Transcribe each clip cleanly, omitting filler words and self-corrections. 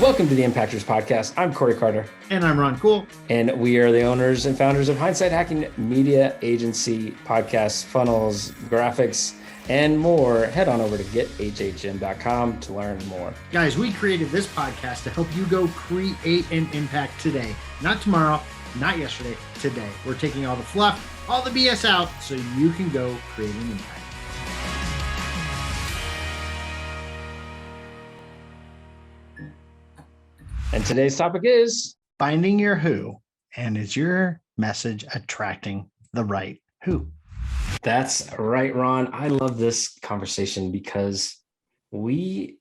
Welcome to the Impactors Podcast. I'm Corey Carter. And I'm Ron Cool. And we are the owners and founders of Hindsight HacKing Media, agency, podcasts, funnels, graphics, and more. Head on over to gethhm.com to learn more. Guys, we created this podcast to help you go create an impact today. Not tomorrow, not yesterday, today. We're taking all the fluff, all the BS out so you can go create an impact. And today's topic is finding your who, and is your message attracting the right who? That's right, Ron. I love this conversation because we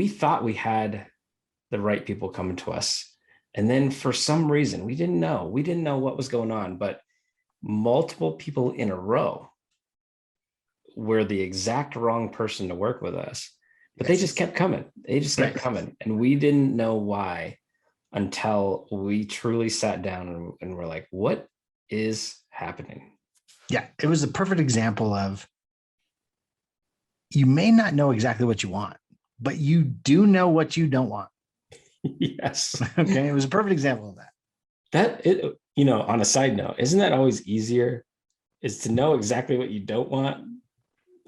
thought we had the right people coming to us. And then for some reason, we didn't know what was going on, but multiple people in a row were the exact wrong person to work with us. But they just kept coming. Coming. And we didn't know why until we truly sat down and were like, what is happening? Yeah, it was a perfect example of you may not know exactly what you want, but you do know what you don't want. Yes. Okay. It was a perfect example of that. On a side note, isn't that always easier? Is to know exactly what you don't want?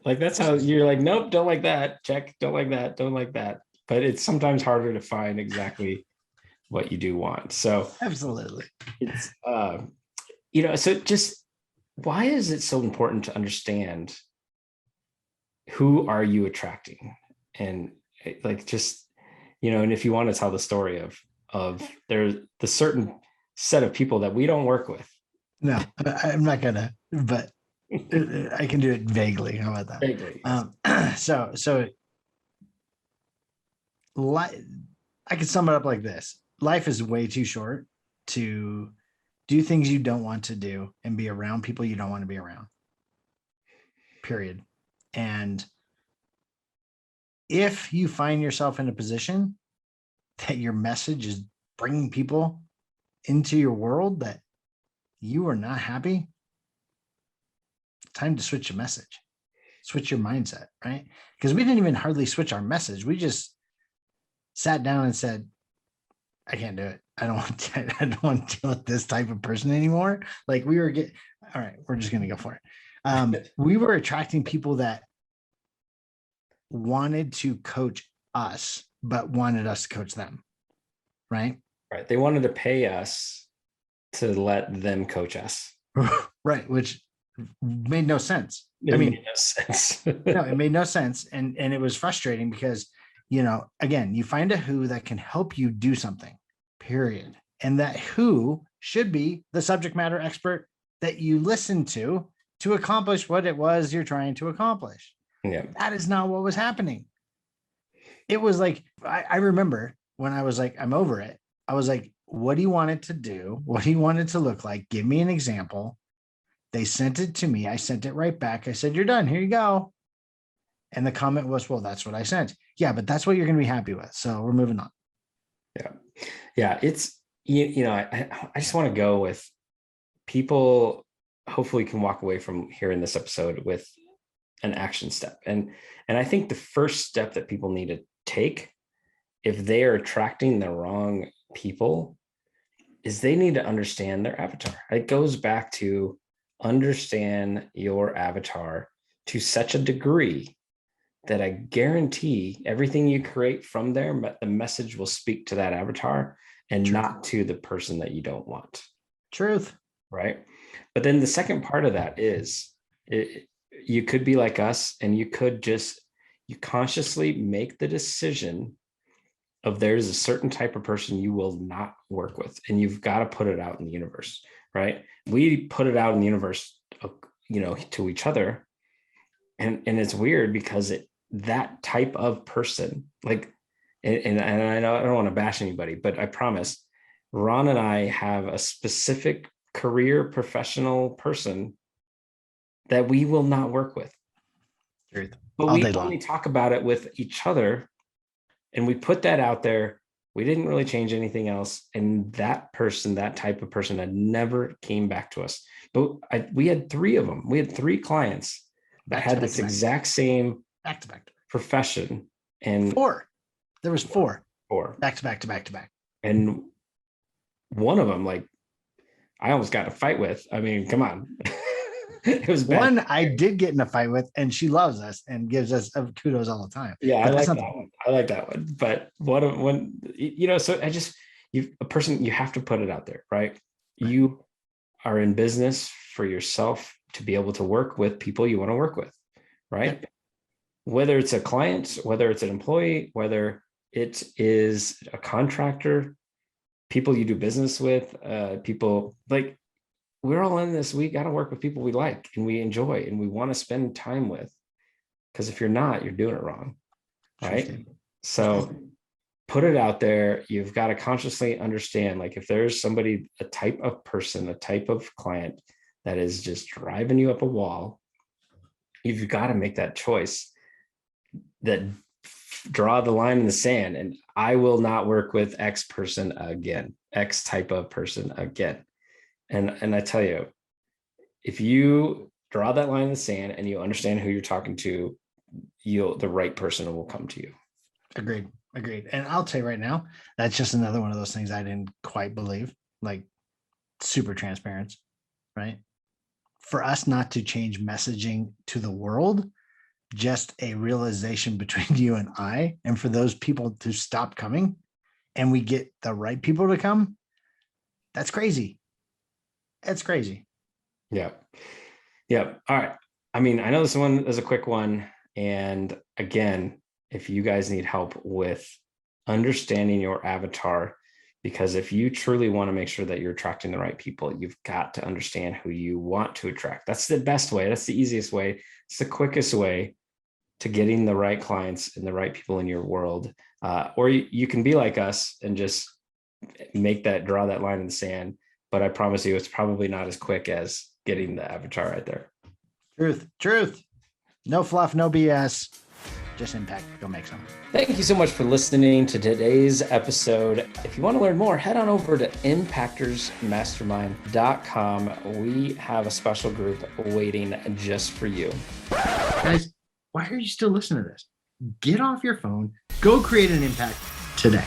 Like, that's how you're like, nope, don't like that. Check, don't like that, don't like that. But it's sometimes harder to find exactly what you do want. So absolutely. It's, so just why is it so important to understand who are you attracting? And like, just, and if you want to tell the story of there's the certain set of people that we don't work with. No, I'm not gonna, but I can do it vaguely. How about that? Vaguely. So I can sum it up like this. Life is way too short to do things you don't want to do and be around people you don't want to be around. Period. And if you find yourself in a position that your message is bringing people into your world that you are not happy, time to switch your message, switch your mindset, right? Because we didn't even hardly switch our message. We just sat down and said, I can't do it. I don't want to deal with this type of person anymore. Like all right, we're just going to go for it. We were attracting people that wanted to coach us, but wanted us to coach them. Right. Right. They wanted to pay us to let them coach us. Right. Which made no sense. It made no sense. No, it made no sense. And it was frustrating because, again, you find a who that can help you do something, period. And that who should be the subject matter expert that you listen to accomplish what it was you're trying to accomplish. Yeah. That is not what was happening. It was like, I remember when I was like, I'm over it. I was like, what do you want it to do? What do you want it to look like? Give me an example. They sent it to me. I sent it right back. I said, you're done. Here you go. And the comment was, well, that's what I sent. Yeah, but that's what you're going to be happy with. So we're moving on. Yeah. Yeah. It's, I just want to go with people hopefully can walk away from hearing this episode with an action step. And I think the first step that people need to take if they are attracting the wrong people is they need to understand their avatar. It goes back to understand your avatar to such a degree that I guarantee everything you create from there, the message will speak to that avatar and Truth. Not to the person that you don't want. Truth. Right. But then the second part of that is you could be like us and you could you consciously make the decision of there's a certain type of person you will not work with, and you've got to put it out in the universe, right? We put it out in the universe, to each other. And it's weird because that type of person, like, and I know I don't want to bash anybody, but I promise Ron and I have a specific career professional person that we will not work with. Truth. But we only talk about it with each other. And we put that out there. We didn't really change anything else. And that person, that type of person had never came back to us. But we had 3 of them. We had 3 clients that had this exact same back-to-back profession. And 4. There was 4. 4. Back to back to back to back. And one of them, like, I almost got in a fight with. I mean, come on. It was bad. One I did get in a fight with, and she loves us and gives us kudos all the time. Yeah, I But like that's that not one. I like that one. But so I just, you have to put it out there, right? You are in business for yourself to be able to work with people you want to work with, right? Yep. Whether it's a client, whether it's an employee, whether it is a contractor, people you do business with, people, like, we're all in this. We got to work with people we like and we enjoy and we want to spend time with. Because if you're not, you're doing it wrong, right? So put it out there. You've got to consciously understand, like, if there's somebody, a type of person, a type of client that is just driving you up a wall, you've got to make that choice, that draw the line in the sand, and I will not work with X person again, X type of person again. And I tell you, if you draw that line in the sand and you understand who you're talking to, the right person will come to you. Agreed. And I'll tell you right now, that's just another one of those things I didn't quite believe, like super transparent, right? For us not to change messaging to the world, just a realization between you and I, and for those people to stop coming and we get the right people to come, that's crazy. That's crazy. Yeah. All right. I mean, I know this one is a quick one. And again, if you guys need help with understanding your avatar, because if you truly want to make sure that you're attracting the right people, you've got to understand who you want to attract. That's the best way. That's the easiest way. It's the quickest way to getting the right clients and the right people in your world. Or you can be like us and just draw that line in the sand. But I promise you, it's probably not as quick as getting the avatar right there. Truth. No fluff, no BS. Just impact. Go make some. Thank you so much for listening to today's episode. If you want to learn more, head on over to impactorsmastermind.com. We have a special group waiting just for you. Guys, why are you still listening to this? Get off your phone. Go create an impact today.